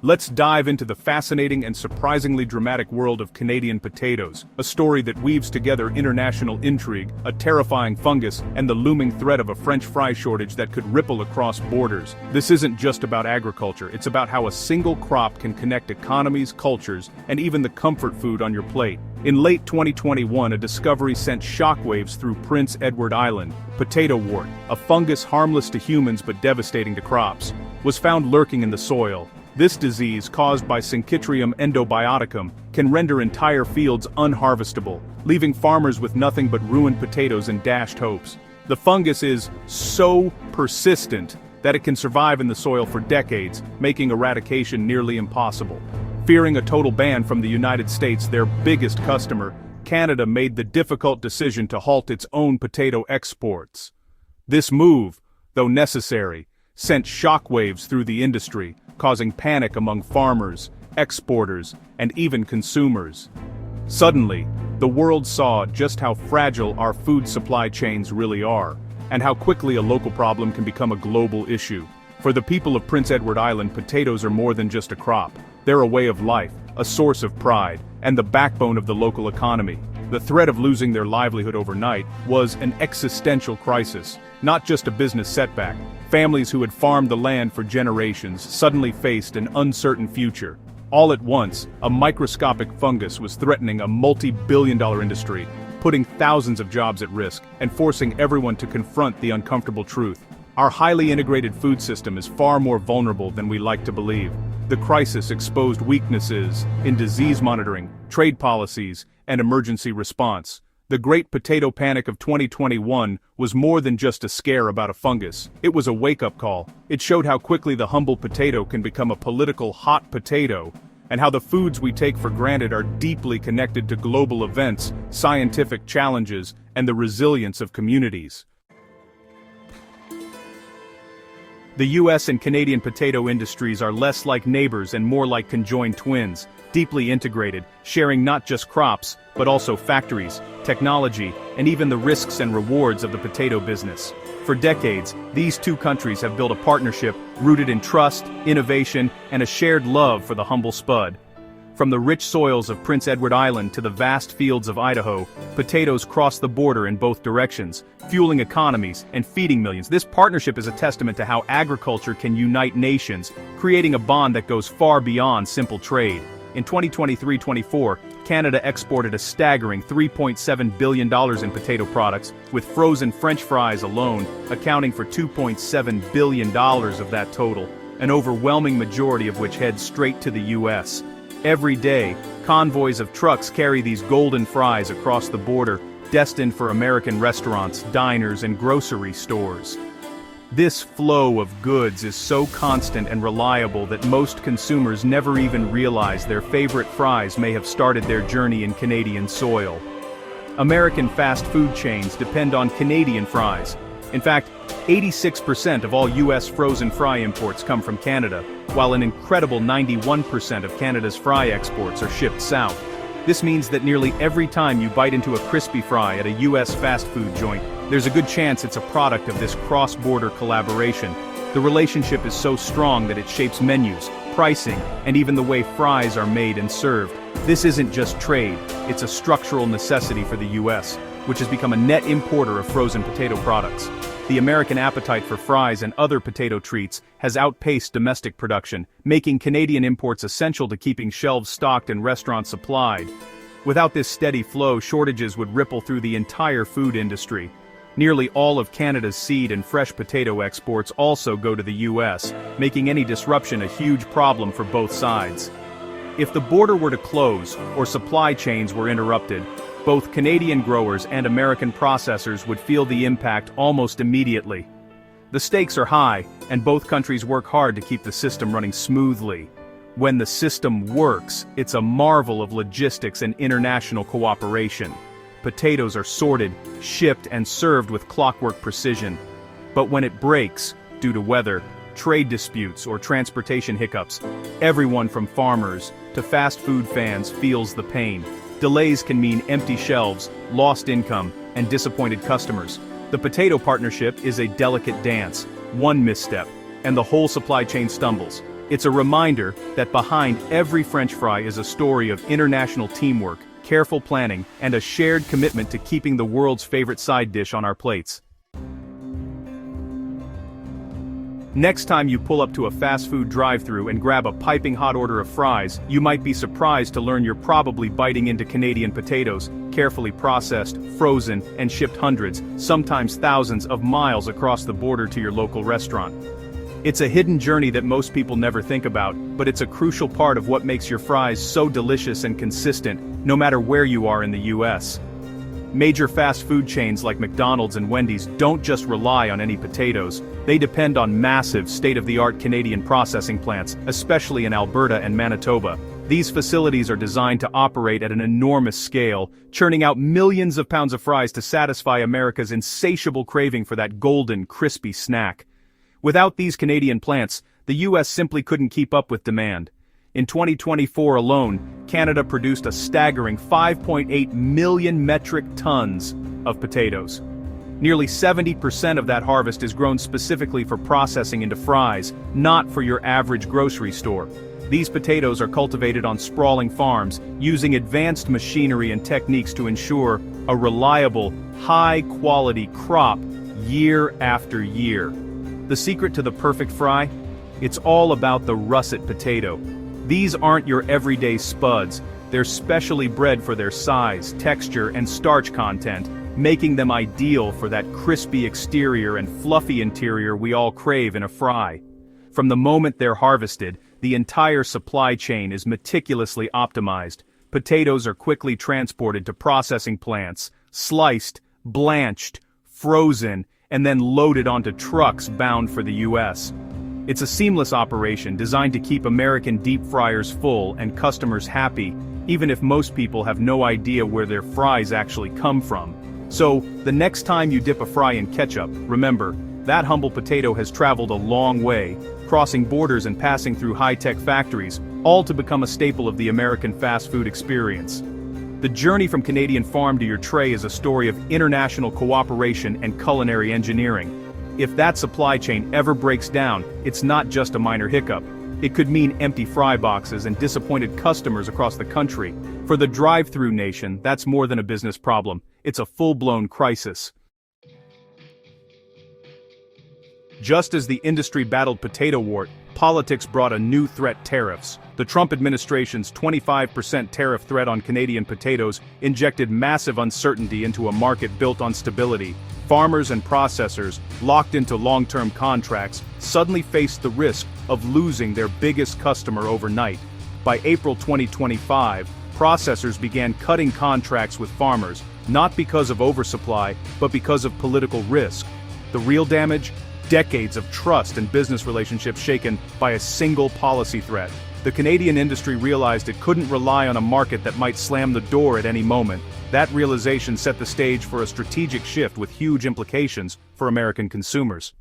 Let's dive into the fascinating and surprisingly dramatic world of Canadian potatoes, a story that weaves together international intrigue, a terrifying fungus, and the looming threat of a French fry shortage that could ripple across borders. This isn't just about agriculture, it's about how a single crop can connect economies, cultures, and even the comfort food on your plate. In late 2021, a discovery sent shockwaves through Prince Edward Island. Potato wart, a fungus harmless to humans but devastating to crops, was found lurking in the soil. This disease, caused by Syncytium endobioticum, can render entire fields unharvestable, leaving farmers with nothing but ruined potatoes and dashed hopes. The fungus is so persistent that it can survive in the soil for decades, making eradication nearly impossible. Fearing a total ban from the United States, their biggest customer, Canada made the difficult decision to halt its own potato exports. This move, though necessary, sent shockwaves through the industry, causing panic among farmers, exporters, and even consumers. Suddenly, the world saw just how fragile our food supply chains really are, and how quickly a local problem can become a global issue. For the people of Prince Edward Island, potatoes are more than just a crop. They're a way of life, a source of pride, and the backbone of the local economy. The threat of losing their livelihood overnight was an existential crisis, not just a business setback. Families who had farmed the land for generations suddenly faced an uncertain future. All at once, a microscopic fungus was threatening a multi-billion-dollar industry, putting thousands of jobs at risk, and forcing everyone to confront the uncomfortable truth. Our highly integrated food system is far more vulnerable than we like to believe. The crisis exposed weaknesses in disease monitoring, trade policies, and emergency response. The Great Potato Panic of 2021 was more than just a scare about a fungus. It was a wake-up call. It showed how quickly the humble potato can become a political hot potato, and how the foods we take for granted are deeply connected to global events, scientific challenges, and the resilience of communities. The US and Canadian potato industries are less like neighbors and more like conjoined twins, deeply integrated, sharing not just crops, but also factories, technology, and even the risks and rewards of the potato business. For decades, these two countries have built a partnership rooted in trust, innovation, and a shared love for the humble spud. From the rich soils of Prince Edward Island to the vast fields of Idaho, potatoes cross the border in both directions, fueling economies and feeding millions. This partnership is a testament to how agriculture can unite nations, creating a bond that goes far beyond simple trade. In 2023-24, Canada exported a staggering $3.7 billion in potato products, with frozen French fries alone accounting for $2.7 billion of that total, an overwhelming majority of which heads straight to the US. Every day, convoys of trucks carry these golden fries across the border, destined for American restaurants, diners, and grocery stores. This flow of goods is so constant and reliable that most consumers never even realize their favorite fries may have started their journey in Canadian soil. American fast food chains depend on Canadian fries. In fact, 86% of all US frozen fry imports come from Canada, while an incredible 91% of Canada's fry exports are shipped south. This means that nearly every time you bite into a crispy fry at a US fast food joint, there's a good chance it's a product of this cross-border collaboration. The relationship is so strong that it shapes menus, pricing, and even the way fries are made and served. This isn't just trade, it's a structural necessity for the US, which has become a net importer of frozen potato products. The American appetite for fries and other potato treats has outpaced domestic production, making Canadian imports essential to keeping shelves stocked and restaurants supplied. Without this steady flow, shortages would ripple through the entire food industry. Nearly all of Canada's seed and fresh potato exports also go to the US, making any disruption a huge problem for both sides. If the border were to close, or supply chains were interrupted, both Canadian growers and American processors would feel the impact almost immediately. The stakes are high, and both countries work hard to keep the system running smoothly. When the system works, it's a marvel of logistics and international cooperation. Potatoes are sorted, shipped, and served with clockwork precision. But when it breaks, due to weather, trade disputes, or transportation hiccups, everyone from farmers to fast food fans feels the pain. Delays can mean empty shelves, lost income, and disappointed customers. The potato partnership is a delicate dance. One misstep, and the whole supply chain stumbles. It's a reminder that behind every French fry is a story of international teamwork, careful planning, and a shared commitment to keeping the world's favorite side dish on our plates. Next time you pull up to a fast food drive-thru and grab a piping hot order of fries, you might be surprised to learn you're probably biting into Canadian potatoes, carefully processed, frozen, and shipped hundreds, sometimes thousands of miles across the border to your local restaurant. It's a hidden journey that most people never think about, but it's a crucial part of what makes your fries so delicious and consistent, no matter where you are in the US. Major fast food chains like McDonald's and Wendy's don't just rely on any potatoes, they depend on massive, state-of-the-art Canadian processing plants, especially in Alberta and Manitoba. These facilities are designed to operate at an enormous scale, churning out millions of pounds of fries to satisfy America's insatiable craving for that golden, crispy snack. Without these Canadian plants, the US simply couldn't keep up with demand. In 2024 alone, Canada produced a staggering 5.8 million metric tons of potatoes. Nearly 70% of that harvest is grown specifically for processing into fries, not for your average grocery store. These potatoes are cultivated on sprawling farms, using advanced machinery and techniques to ensure a reliable, high-quality crop year after year. The secret to the perfect fry? It's all about the russet potato. These aren't your everyday spuds, they're specially bred for their size, texture, and starch content, making them ideal for that crispy exterior and fluffy interior we all crave in a fry. From the moment they're harvested, the entire supply chain is meticulously optimized. Potatoes are quickly transported to processing plants, sliced, blanched, frozen, and then loaded onto trucks bound for the US. It's a seamless operation designed to keep American deep fryers full and customers happy, even if most people have no idea where their fries actually come from. So, the next time you dip a fry in ketchup, remember, that humble potato has traveled a long way, crossing borders and passing through high-tech factories, all to become a staple of the American fast food experience. The journey from Canadian farm to your tray is a story of international cooperation and culinary engineering. If that supply chain ever breaks down, it's not just a minor hiccup. It could mean empty fry boxes and disappointed customers across the country. For the drive-thru nation, that's more than a business problem. It's a full-blown crisis. Just as the industry battled potato wart, politics brought a new threat: tariffs. The Trump administration's 25% tariff threat on Canadian potatoes injected massive uncertainty into a market built on stability. Farmers and processors, locked into long-term contracts, suddenly faced the risk of losing their biggest customer overnight. By April 2025, processors began cutting contracts with farmers, not because of oversupply, but because of political risk. The real damage? Decades of trust and business relationships shaken by a single policy threat. The Canadian industry realized it couldn't rely on a market that might slam the door at any moment. That realization set the stage for a strategic shift with huge implications for American consumers.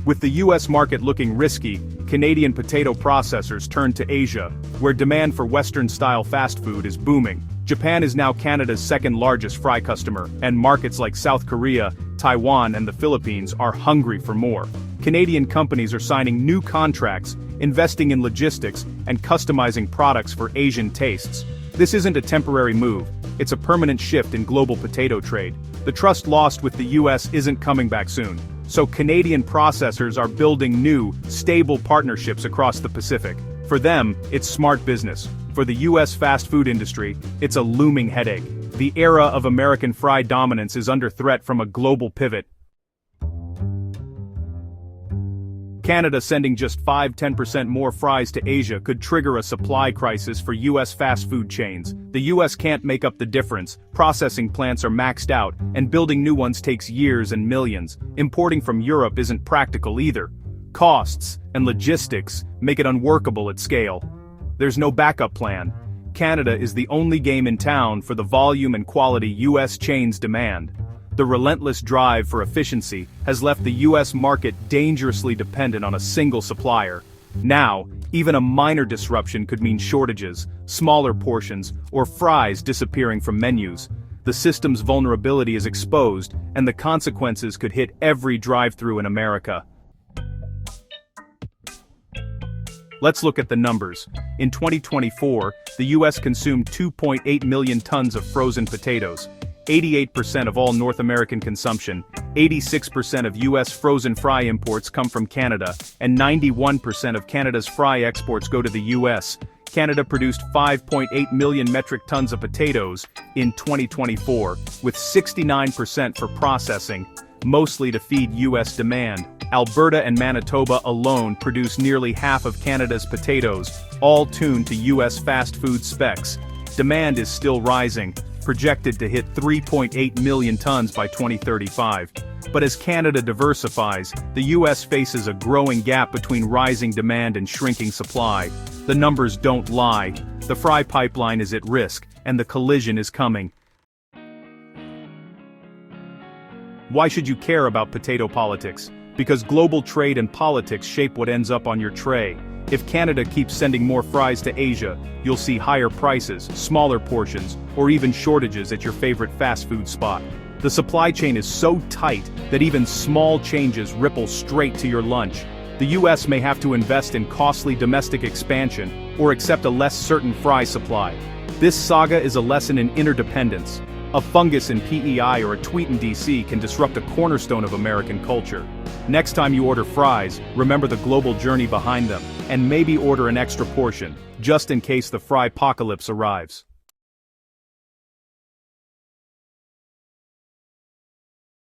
With the US market looking risky, Canadian potato processors turned to Asia, where demand for Western-style fast food is booming. Japan is now Canada's second-largest fry customer, and markets like South Korea, Taiwan, and the Philippines are hungry for more. Canadian companies are signing new contracts, investing in logistics, and customizing products for Asian tastes. This isn't a temporary move, it's a permanent shift in global potato trade. The trust lost with the US isn't coming back soon. So Canadian processors are building new, stable partnerships across the Pacific. For them, it's smart business. For the US fast food industry, it's a looming headache. The era of American fry dominance is under threat from a global pivot. Canada sending just 5–10% more fries to Asia could trigger a supply crisis for US fast food chains. The US can't make up the difference, processing plants are maxed out, and building new ones takes years and millions. Importing from Europe isn't practical either. Costs and logistics make it unworkable at scale. There's no backup plan. Canada is the only game in town for the volume and quality US chains demand. The relentless drive for efficiency has left the US market dangerously dependent on a single supplier. Now, even a minor disruption could mean shortages, smaller portions, or fries disappearing from menus. The system's vulnerability is exposed, and the consequences could hit every drive-thru in America. Let's look at the numbers. In 2024, the US consumed 2.8 million tons of frozen potatoes, 88% of all North American consumption, 86% of US frozen fry imports come from Canada, and 91% of Canada's fry exports go to the US. Canada produced 5.8 million metric tons of potatoes in 2024, with 69% for processing, mostly to feed US demand. Alberta and Manitoba alone produce nearly half of Canada's potatoes, all tuned to US fast food specs. Demand is still rising, projected to hit 3.8 million tons by 2035. But as Canada diversifies, the US faces a growing gap between rising demand and shrinking supply. The numbers don't lie. The fry pipeline is at risk, and the collision is coming. Why should you care about potato politics? Because global trade and politics shape what ends up on your tray. If Canada keeps sending more fries to Asia, you'll see higher prices, smaller portions, or even shortages at your favorite fast food spot. The supply chain is so tight that even small changes ripple straight to your lunch. The US may have to invest in costly domestic expansion, or accept a less certain fry supply. This saga is a lesson in interdependence. A fungus in PEI or a tweet in DC can disrupt a cornerstone of American culture. Next time you order fries, remember the global journey behind them, and maybe order an extra portion, just in case the fry-pocalypse arrives.